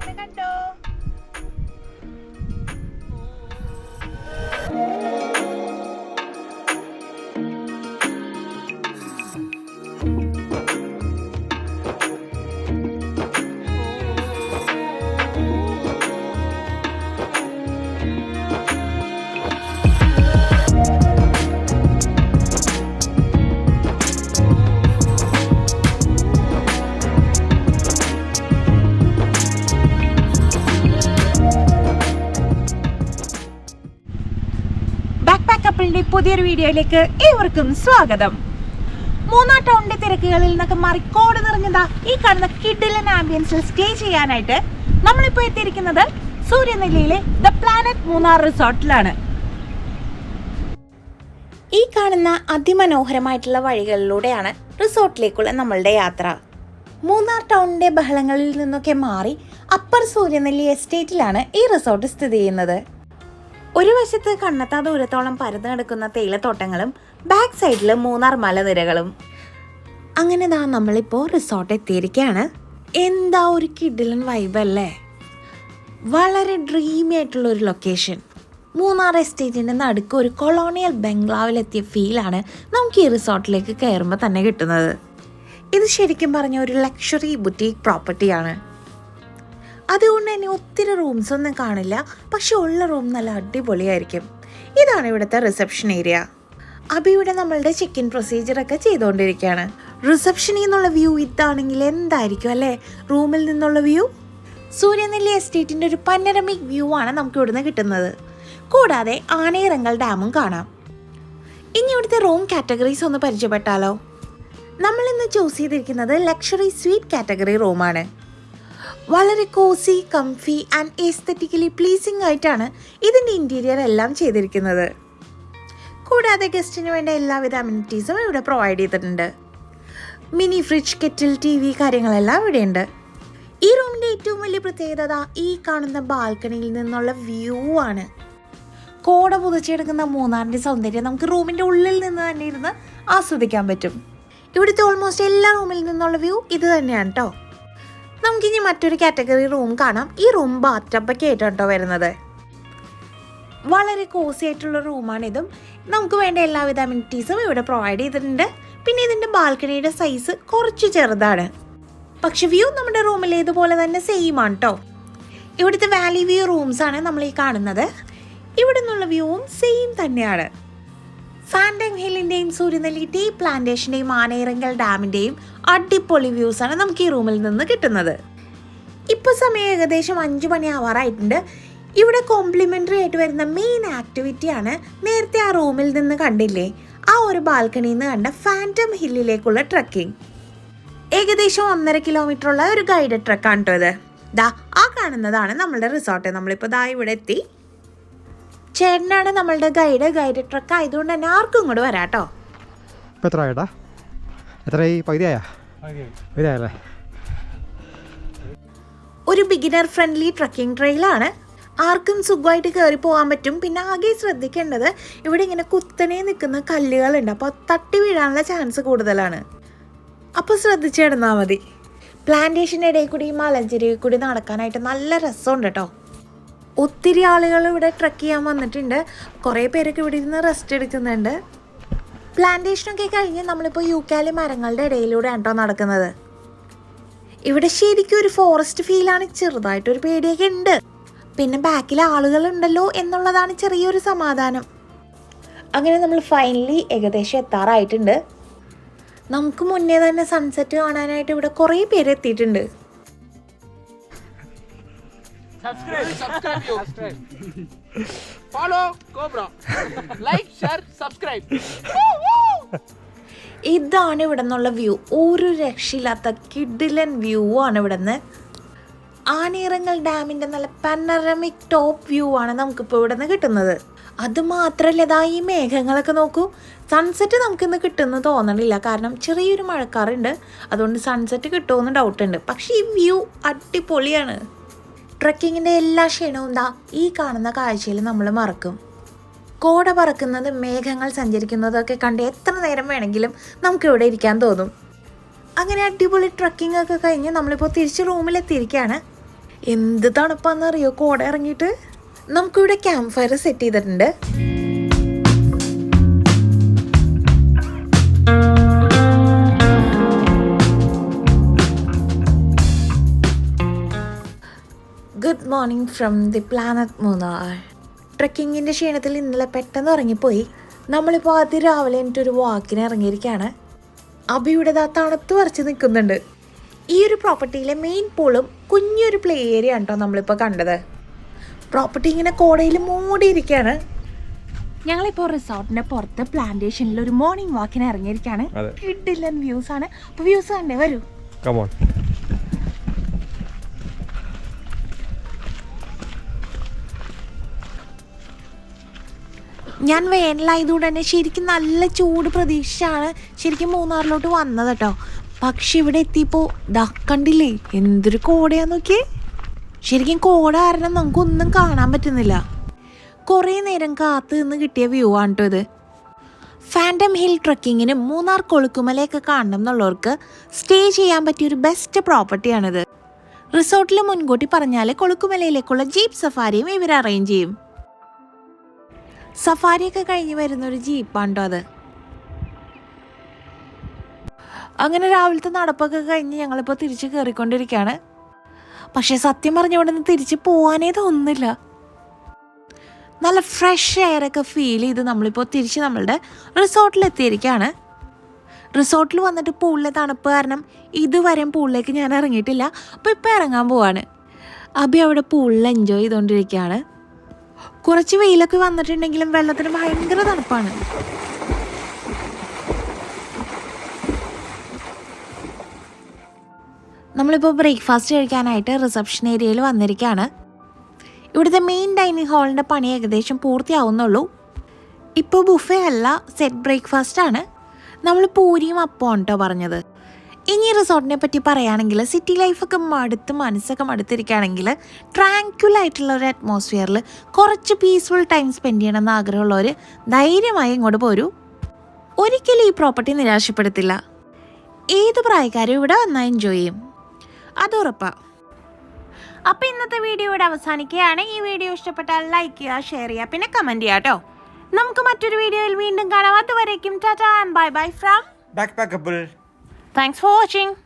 കണ്ടോ? പുതിയൊരു വീഡിയോയിലേക്ക് ഏവർക്കും സ്വാഗതം. മൂന്നാർ ടൗണിന്റെ തിരക്കുകളിൽ നിന്നൊക്കെ മറിക്കോട് നിറഞ്ഞതാ ഈ കാണുന്ന കിഡിലൻ ആംബിയൻസിൽ സ്റ്റേ ചെയ്യാനായിട്ട് നമ്മളിപ്പോൾ എത്തിയിരിക്കുന്നത് സൂര്യനെല്ലിയിലെ ദ പ്ലാനറ്റ് മൂന്നാർ റിസോർട്ടിലാണ്. ഈ കാണുന്ന അതിമനോഹരമായിട്ടുള്ള വഴികളിലൂടെയാണ് റിസോർട്ടിലേക്കുള്ള നമ്മളുടെ യാത്ര. മൂന്നാർ ടൗണിന്റെ ബഹളങ്ങളിൽ നിന്നൊക്കെ മാറി അപ്പർ സൂര്യനെല്ലി എസ്റ്റേറ്റിലാണ് ഈ റിസോർട്ട് സ്ഥിതി ചെയ്യുന്നത്. ഒരു വശത്ത് കണ്ണെത്താ ദൂരത്തോളം പരന്നു കിടക്കുന്ന തേയിലത്തോട്ടങ്ങളും ബാക്ക് സൈഡിൽ മൂന്നാർ മലനിരകളും. അങ്ങനെ ദാ നമ്മളിപ്പോൾ റിസോർട്ട് എത്തിയിരിക്കുകയാണ്. എന്താ ഒരു കിഡിലൻ വൈബ് അല്ലേ! വളരെ ഡ്രീമി ആയിട്ടുള്ള ഒരു ലൊക്കേഷൻ. മൂന്നാർ എസ്റ്റേറ്റിൻ്റെ നടുക്ക് ഒരു കൊളോണിയൽ ബംഗ്ലാവിലെത്തിയ ഫീലാണ് നമുക്ക് ഈ റിസോർട്ടിലേക്ക് കയറുമ്പോൾ തന്നെ കിട്ടുന്നത്. ഇത് ശരിക്കും പറഞ്ഞ ഒരു ലക്ഷറി ബുട്ടീക്ക് പ്രോപ്പർട്ടിയാണ്. അതുകൊണ്ട് തന്നെ ഒത്തിരി റൂംസ് ഒന്നും കാണില്ല, പക്ഷെ ഉള്ള റൂം നല്ല അടിപൊളിയായിരിക്കും. ഇതാണ് ഇവിടുത്തെ റിസപ്ഷൻ ഏരിയ. അബി ഇവിടെ നമ്മളുടെ ചെക്ക് ഇൻ പ്രൊസീജിയറൊക്കെ ചെയ്തുകൊണ്ടിരിക്കുകയാണ്. റിസപ്ഷനിൽ നിന്നുള്ള വ്യൂ ഇതാണെങ്കിൽ എന്തായിരിക്കും അല്ലേ റൂമിൽ നിന്നുള്ള വ്യൂ. സൂര്യനെല്ലി എസ്റ്റേറ്റിൻ്റെ ഒരു പനോരമിക് വ്യൂ ആണ് നമുക്ക് ഇവിടുന്ന് കിട്ടുന്നത്. കൂടാതെ ആനയിറങ്കൽ ഡാമും കാണാം. ഇനി ഇവിടുത്തെ റൂം കാറ്റഗറീസ് ഒന്ന് പരിചയപ്പെട്ടാലോ? നമ്മളിന്ന് ചൂസ് ചെയ്തിരിക്കുന്നത് ലക്ഷറി സ്വീറ്റ് കാറ്റഗറി റൂമാണ്. വളരെ cosy, comfy and aesthetically pleasing ആയിട്ടാണ് ഇതിൻ്റെ ഇൻറ്റീരിയർ എല്ലാം ചെയ്തിരിക്കുന്നത്. കൂടാതെ ഗസ്റ്റിന് വേണ്ട എല്ലാവിധ അമ്യൂണിറ്റീസും ഇവിടെ പ്രൊവൈഡ് ചെയ്തിട്ടുണ്ട്. മിനി ഫ്രിഡ്ജ്, കെറ്റിൽ, TV കാര്യങ്ങളെല്ലാം ഇവിടെയുണ്ട്. ഈ റൂമിൻ്റെ ഏറ്റവും വലിയ പ്രത്യേകത ഈ കാണുന്ന ബാൽക്കണിയിൽ നിന്നുള്ള വ്യൂ ആണ്. കോട പുതച്ചെടുക്കുന്ന മൂന്നാറിൻ്റെ സൗന്ദര്യം നമുക്ക് റൂമിൻ്റെ ഉള്ളിൽ നിന്ന് തന്നെ ഇരുന്ന് ആസ്വദിക്കാൻ പറ്റും. ഇവിടുത്തെ ഓൾമോസ്റ്റ് എല്ലാ റൂമിൽ നിന്നുള്ള വ്യൂ ഇത് തന്നെയാണ് കേട്ടോ. നമുക്കിനി മറ്റൊരു കാറ്റഗറി റൂം കാണാം. ഈ റൂം ബാത്ടബൊക്കെ ആയിട്ടോ വരുന്നത്. വളരെ കോസി ആയിട്ടുള്ള റൂമാണിതും. നമുക്ക് വേണ്ട എല്ലാവിധ അമ്യൂണിറ്റീസും ഇവിടെ പ്രൊവൈഡ് ചെയ്തിട്ടുണ്ട്. പിന്നെ ഇതിൻ്റെ ബാൽക്കണിയുടെ സൈസ് കുറച്ച് ചെറുതാണ്, പക്ഷെ വ്യൂ നമ്മുടെ റൂമിലേതുപോലെ തന്നെ സെയിം ആണ് കേട്ടോ. ഇവിടുത്തെ വാലി വ്യൂ റൂംസാണ് നമ്മൾ ഈ കാണുന്നത്. ഇവിടെ നിന്നുള്ള വ്യൂവും സെയിം തന്നെയാണ്. ഫാൻഡം ഹില്ലിൻ്റെയും സൂര്യനെല്ലി ടീ പ്ലാന്റേഷൻ്റെയും ആനയിറങ്കൽ ഡാമിൻ്റെയും അടിപൊളി വ്യൂസാണ് നമുക്ക് ഈ റൂമിൽ നിന്ന് കിട്ടുന്നത്. ഇപ്പോൾ സമയം ഏകദേശം 5 മണി ആവാറായിട്ടുണ്ട്. ഇവിടെ കോംപ്ലിമെൻ്ററി ആയിട്ട് വരുന്ന മെയിൻ ആക്ടിവിറ്റിയാണ് നേരത്തെ ആ റൂമിൽ നിന്ന് കണ്ടില്ലേ, ആ ഒരു ബാൽക്കണിയിൽ നിന്ന് കണ്ട ഫാൻഡം ഹില്ലിലേക്കുള്ള ട്രക്കിംഗ്. ഏകദേശം 1.5 കിലോമീറ്ററുള്ള ഒരു ഗൈഡഡ് ട്രക്കാണ് കേട്ടോ ഇത്. ദാ ആ കാണുന്നതാണ് നമ്മളുടെ റിസോർട്ട്. നമ്മളിപ്പോൾ ദാ ഇവിടെ എത്തി. ചേട്ടനാണ് നമ്മളുടെ ഗൈഡ് ട്രക്ക് ആയതുകൊണ്ട് തന്നെ ആർക്കും ഇങ്ങോട്ട് വരാട്ടോ. ഒരു ബിഗിനർ ഫ്രണ്ട്ലി ട്രക്കിംഗ് ട്രെയിലാണ്. ആർക്കും സുഖമായിട്ട് കയറി പോകാൻ പറ്റും. പിന്നെ ആകെ ശ്രദ്ധിക്കേണ്ടത് ഇവിടെ ഇങ്ങനെ കുത്തനെ നിൽക്കുന്ന കല്ലുകളുണ്ട്, അപ്പോൾ തട്ടി വീഴാനുള്ള ചാൻസ് കൂടുതലാണ്. അപ്പോൾ ശ്രദ്ധിച്ചിടുന്നാൽ മതി. പ്ലാന്റേഷൻ്റെ ഇടയിൽ കൂടി മലഞ്ചെരിയിൽ കൂടി നടക്കാനായിട്ട് നല്ല രസമുണ്ട് കേട്ടോ. ഒത്തിരി ആളുകൾ ഇവിടെ ട്രക്ക് ചെയ്യാൻ വന്നിട്ടുണ്ട്. കുറേ പേരൊക്കെ ഇവിടെ ഇരുന്ന് റെസ്റ്റ് എടുക്കുന്നുണ്ട്. പ്ലാന്റേഷനൊക്കെ കഴിഞ്ഞ് നമ്മളിപ്പോൾ യൂക്കാലി മരങ്ങളുടെ ഇടയിലൂടെയാണ് കേട്ടോ നടക്കുന്നത്. ഇവിടെ ശരിക്കും ഒരു ഫോറസ്റ്റ് ഫീലാണ്. ചെറുതായിട്ടൊരു പേടിയൊക്കെ ഉണ്ട്. പിന്നെ ബാക്കിൽ ആളുകളുണ്ടല്ലോ എന്നുള്ളതാണ് ചെറിയൊരു സമാധാനം. അങ്ങനെ നമ്മൾ ഫൈനലി ഏകദേശം എത്താറായിട്ടുണ്ട്. നമുക്ക് മുന്നേ തന്നെ സൺസെറ്റ് കാണാനായിട്ട് ഇവിടെ കുറേ പേര് എത്തിയിട്ടുണ്ട്. Subscribe you. Follow Cobra. Like, share, subscribe. ഇതാണ് ഇവിടെ നിന്നുള്ള വ്യൂ. ഒരു രക്ഷയില്ലാത്ത കിഡിലൻ വ്യൂ ആണ് ഇവിടെ നിന്ന്. ആനയിറങ്കൽ ഡാമിൻ്റെ നല്ല പനോരമിക് ടോപ്പ് വ്യൂ ആണ് നമുക്കിപ്പോൾ ഇവിടെ നിന്ന് കിട്ടുന്നത്. അതുമാത്രമല്ല ഇതാ ഈ മേഘങ്ങളൊക്കെ നോക്കൂ. സൺസെറ്റ് നമുക്കിന്ന് കിട്ടുമെന്ന് തോന്നണില്ല, കാരണം ചെറിയൊരു മഴക്കാറുണ്ട്. അതുകൊണ്ട് സൺസെറ്റ് കിട്ടുമെന്ന് ഡൗട്ടുണ്ട്. പക്ഷേ ഈ വ്യൂ അടിപൊളിയാണ്. ട്രക്കിങ്ങിൻ്റെ എല്ലാ ക്ഷീണവും ദാ ഈ കാണുന്ന കാഴ്ചയിൽ നമ്മൾ മറക്കും. കോട പറക്കുന്നത്, മേഘങ്ങൾ സഞ്ചരിക്കുന്നതൊക്കെ കണ്ട് എത്ര നേരം വേണമെങ്കിലും നമുക്കിവിടെ ഇരിക്കാൻ തോന്നും. അങ്ങനെ അടിപൊളി ട്രക്കിംഗ് ഒക്കെ കഴിഞ്ഞ് നമ്മളിപ്പോൾ തിരിച്ച് റൂമിലെത്തിയിരിക്കുകയാണ്. എന്ത് തണുപ്പാന്നറിയോ കോട ഇറങ്ങിയിട്ട്. നമുക്കിവിടെ ക്യാമ്പ് ഫയർ സെറ്റ് ചെയ്തിട്ടുണ്ട്. Good morning from the planet Munnar. ട്രെക്കിങ്ങിൻ്റെ ക്ഷീണത്തിൽ ഇന്നലെ പെട്ടെന്ന് ഇറങ്ങിപ്പോയി. നമ്മളിപ്പോൾ ആദ്യം രാവിലെ എനിട്ടൊരു വാക്കിന് ഇറങ്ങിയിരിക്കുകയാണ്. അബിയുടെ തണുത്ത് വരച്ച് നിൽക്കുന്നുണ്ട്. ഈ ഒരു പ്രോപ്പർട്ടിയിലെ മെയിൻ പൂളും കുഞ്ഞൊരു പ്ലേ ഏരിയ ആണ് കേട്ടോ നമ്മളിപ്പോൾ കണ്ടത്. പ്രോപ്പർട്ടി ഇങ്ങനെ കോടയിൽ മൂടിയിരിക്കുകയാണ്. ഞങ്ങളിപ്പോൾ റിസോർട്ടിൻ്റെ പുറത്ത് പ്ലാന്റേഷനിൽ ഒരു മോർണിംഗ് വാക്കിന് ഇറങ്ങിയിരിക്കുകയാണ്. കിഡിലൻ വ്യൂസ് ആണ്. അപ്പോൾ വ്യൂസ് കണ്ടേ, വരൂ. ഞാൻ വേനലായതുകൊണ്ട് തന്നെ ശരിക്കും നല്ല ചൂട് പ്രതീക്ഷിച്ചാണ് ശരിക്കും മൂന്നാറിലോട്ട് വന്നത് കേട്ടോ. പക്ഷെ ഇവിടെ എത്തിയപ്പോൾ കണ്ടില്ലേ എന്തൊരു കോടയാന്ന് നോക്കിയേ. ശരിക്കും കോട കാരണം നമുക്കൊന്നും കാണാൻ പറ്റുന്നില്ല. കുറേ നേരം കാത്ത് നിന്ന് കിട്ടിയ വ്യൂ ആണ് കേട്ടോ ഇത്. ഫാൻറ്റം ഹിൽ ട്രക്കിങ്ങിനും മൂന്നാർ കൊളുക്കുമലയൊക്കെ കാണണം എന്നുള്ളവർക്ക് സ്റ്റേ ചെയ്യാൻ പറ്റിയൊരു ബെസ്റ്റ് പ്രോപ്പർട്ടിയാണിത്. റിസോർട്ടിൽ മുൻകൂട്ടി പറഞ്ഞാൽ കൊളുക്കുമലയിലേക്കുള്ള ജീപ്പ് സഫാരിയും ഇവർ അറേഞ്ച് ചെയ്യും. സഫാരിയൊക്കെ കഴിഞ്ഞ് വരുന്നൊരു ജീപ്പാണ് കേട്ടോ അത്. അങ്ങനെ രാവിലത്തെ നടപ്പൊക്കെ കഴിഞ്ഞ് ഞങ്ങളിപ്പോൾ തിരിച്ച് കയറിക്കൊണ്ടിരിക്കുകയാണ്. പക്ഷേ സത്യം പറഞ്ഞ ഇവിടെ നിന്ന് തിരിച്ച് പോകാനേ തോന്നുന്നില്ല. നല്ല ഫ്രഷ് എയറൊക്കെ ഫീൽ ചെയ്ത് നമ്മളിപ്പോൾ തിരിച്ച് നമ്മളുടെ റിസോർട്ടിലെത്തിയിരിക്കുകയാണ്. റിസോർട്ടിൽ വന്നിട്ട് പൂളിലെ തണുപ്പ് കാരണം ഇതുവരെയും പൂളിലേക്ക് ഞാൻ ഇറങ്ങിയിട്ടില്ല. അപ്പോൾ ഇപ്പോൾ ഇറങ്ങാൻ പോവാണ്. അബി അവിടെ പൂളിൽ എൻജോയ് ചെയ്തുകൊണ്ടിരിക്കുകയാണ്. കുറച്ച് വെയിലൊക്കെ വന്നിട്ടുണ്ടെങ്കിലും വെള്ളത്തിന് ഭയങ്കര തണുപ്പാണ്. നമ്മളിപ്പോൾ ബ്രേക്ക്ഫാസ്റ്റ് കഴിക്കാനായിട്ട് റിസപ്ഷൻ ഏരിയയിൽ വന്നിരിക്കുകയാണ്. ഇവിടുത്തെ മെയിൻ ഡൈനിങ് ഹാളിൻ്റെ പണി ഏകദേശം പൂർത്തിയാവുന്നുള്ളൂ. ഇപ്പോൾ ബുഫേ അല്ല, സെറ്റ് ബ്രേക്ക്ഫാസ്റ്റ് ആണ്. നമ്മൾ പൂരിയും അപ്പമാണ് കേട്ടോ പറഞ്ഞത്. ഇനി റിസോർട്ടിനെ പറ്റി പറയുകയാണെങ്കിൽ സിറ്റി ലൈഫൊക്കെ മടുത്ത് മനസ്സൊക്കെ മടുത്തിരിക്കുകയാണെങ്കിൽ ട്രാങ്ക്യുലായിട്ടുള്ള ഒരു അറ്റ്മോസ്ഫിയറിൽ കുറച്ച് പീസ്ഫുൾ ടൈം സ്പെൻഡ് ചെയ്യണമെന്ന് ആഗ്രഹമുള്ളവർ ധൈര്യമായി ഇങ്ങോട്ട് പോരൂ. ഒരിക്കലും ഈ പ്രോപ്പർട്ടി നിരാശപ്പെടുത്തില്ല. ഏത് പ്രായക്കാരും ഇവിടെ വന്നാൽ എൻജോയ് ചെയ്യും, അത് ഉറപ്പാണ്. അപ്പോൾ ഇന്നത്തെ വീഡിയോ ഇവിടെ അവസാനിക്കുകയാണ്. ഈ വീഡിയോ ഇഷ്ടപ്പെട്ടാൽ ലൈക്ക് ചെയ്യുക, ഷെയർ ചെയ്യുക, പിന്നെ കമൻറ്റ് ചെയ്യുക കേട്ടോ. നമുക്ക് മറ്റൊരു വീഡിയോയിൽ വീണ്ടും കാണാം. അതുവരേക്കും Tata and bye bye from Backpackable. Thanks for watching.